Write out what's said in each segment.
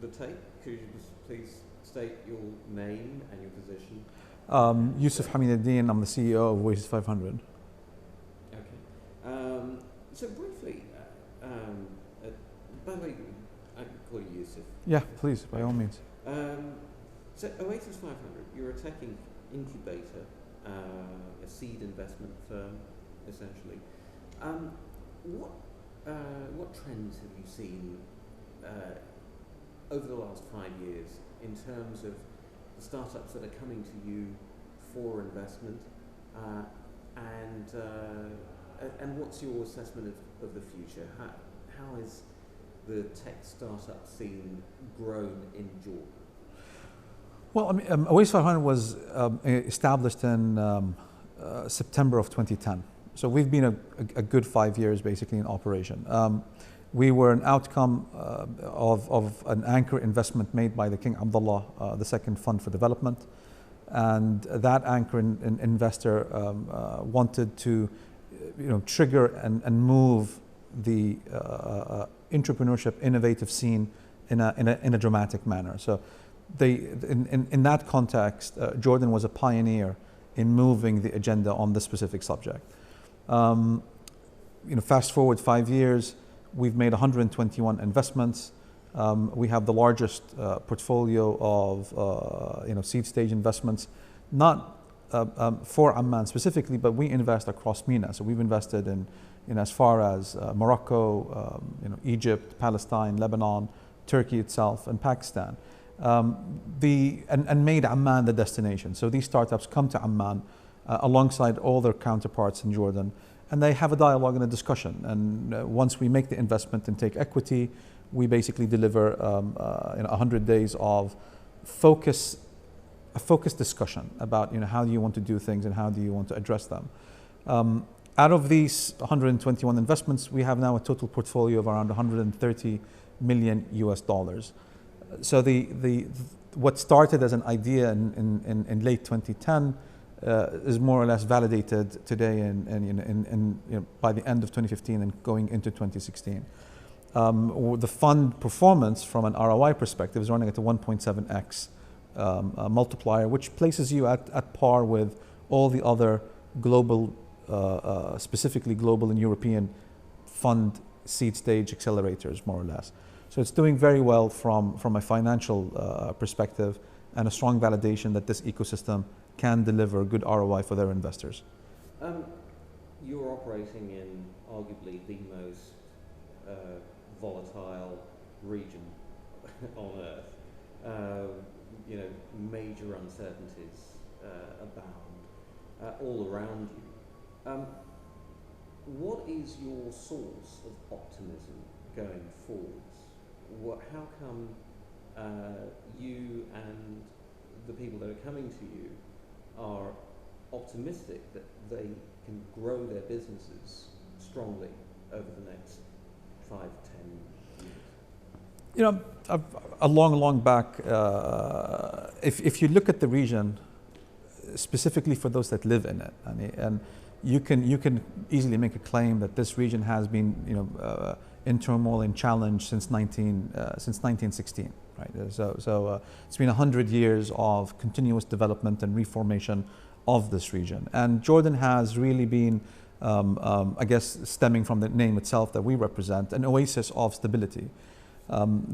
the tape. Could you just please state your name and your position? Yousef Hamidaddin, I'm the CEO of Oasis500. Okay. So briefly, by the way, I can call you Yousef. Yeah, please, by all means. So Oasis500, you're a tech incubator, a seed investment firm, essentially. What trends have you seen over the last 5 years in terms of the startups that are coming to you for investment, and what's your assessment of the future? How is the tech startup scene grown in Jordan? Well, I mean, Oasis500 was established in September of 2010. So we've been a good 5 years basically in operation. We were an outcome of an anchor investment made by the King Abdullah, the second fund for development. And that anchor investor wanted to trigger and move the entrepreneurship, innovative scene in a dramatic manner. So in that context, Jordan was a pioneer in moving the agenda on this specific subject. Fast forward 5 years, we've made 121 investments. We have the largest portfolio of seed stage investments, not for Amman specifically, but we invest across MENA. So we've invested in as far as Morocco, Egypt, Palestine, Lebanon, Turkey itself, and Pakistan. And made Amman the destination. So these startups come to Amman alongside all their counterparts in Jordan, and they have a dialogue and a discussion. And once we make the investment and take equity, we basically deliver 100 days of a focused discussion about how do you want to do things and how do you want to address them. Out of these 121 investments, we have now a total portfolio of around 130 million US dollars. So what started as an idea in late 2010 is more or less validated today and by the end of 2015 and going into 2016. The fund performance from an ROI perspective is running at a 1.7x multiplier, which places you at par with all the other global, specifically global and European fund seed stage accelerators, more or less. So it's doing very well from a financial perspective, and a strong validation that this ecosystem can deliver good ROI for their investors. You're operating in arguably the most volatile region on Earth. Major uncertainties abound all around you. What is your source of optimism going forwards? How come you and the people that are coming to you are optimistic that they can grow their businesses strongly over the next 5, 10 years? A long back, if you look at the region, specifically for those that live in it, and you can easily make a claim that this region has been, in turmoil and challenge since 1916, right? So it's been 100 years of continuous development and reformation of this region, and Jordan has really been, I guess, stemming from the name itself that we represent, an oasis of stability. And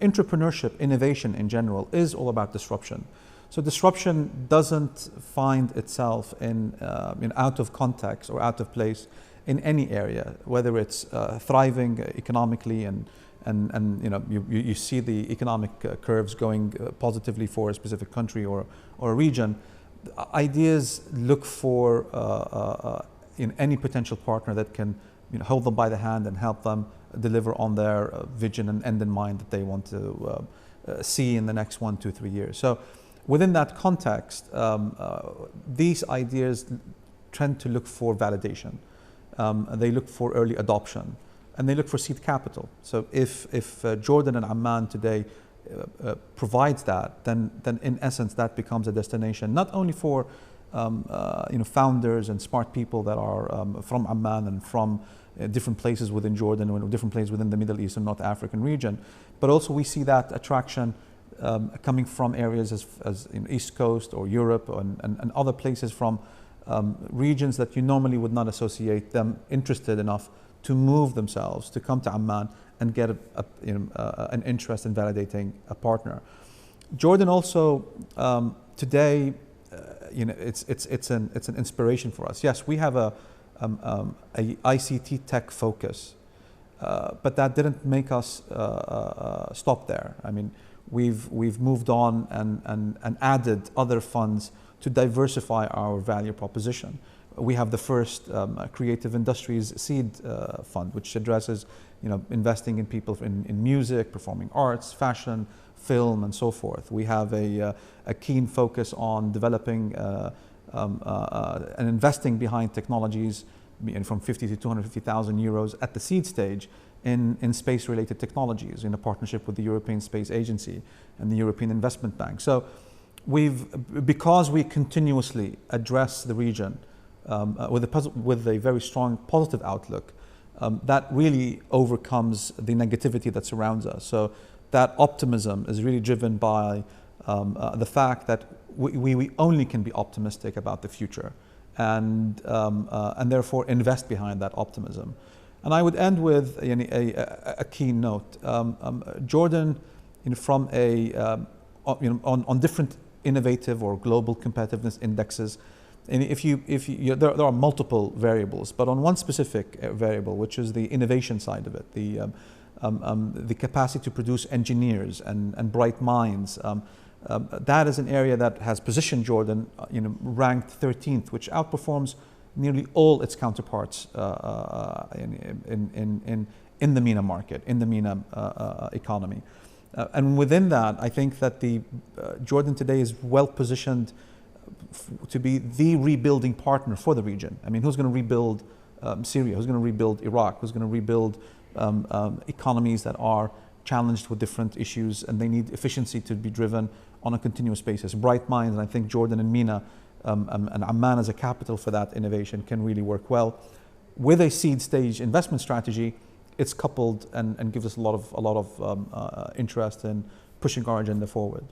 entrepreneurship, innovation in general, is all about disruption. So disruption doesn't find itself in out of context or out of place in any area, whether it's thriving economically and you see the economic curves going positively for a specific country or a region. Ideas look for in any potential partner that can hold them by the hand and help them deliver on their vision and end in mind that they want to see in the next 1, 2, 3 years. So within that context, these ideas tend to look for validation. They look for early adoption, and they look for seed capital. So if Jordan and Amman today provides that, then in essence that becomes a destination not only for founders and smart people that are from Amman and from different places within Jordan and different places within the Middle East and North African region. But also we see that attraction coming from areas as in East Coast or Europe and other places from regions that you normally would not associate them interested enough to move themselves, to come to Amman and get an interest in validating a partner. Jordan also today, it's an inspiration for us. Yes, we have a ICT tech focus, but that didn't make us stop there. I mean, we've moved on and added other funds to diversify our value proposition. We have the first creative industries seed fund, which addresses investing in people in music, performing arts, fashion, film, and so forth. We have a keen focus on developing and investing behind technologies from 50 to 250,000 euros at the seed stage in space-related technologies in a partnership with the European Space Agency and the European Investment Bank. So because we continuously address the region with a very strong positive outlook, that really overcomes the negativity that surrounds us. So that optimism is really driven by the fact that we only can be optimistic about the future and therefore invest behind that optimism. And I would end with a key note. Jordan, from on different innovative or global competitiveness indexes, and there are multiple variables, but on one specific variable, which is the innovation side of it, the capacity to produce engineers and bright minds, that is an area that has positioned Jordan, ranked 13th, which outperforms nearly all its counterparts in the MENA market, in the MENA economy. And within that, I think that Jordan today is well positioned to be the rebuilding partner for the region. I mean, who's going to rebuild Syria? Who's going to rebuild Iraq? Who's going to rebuild economies that are challenged with different issues and they need efficiency to be driven on a continuous basis? Bright minds, and I think Jordan and MENA and Amman as a capital for that innovation can really work well. With a seed stage investment strategy, it's coupled and gives us a lot of interest in pushing our agenda forward.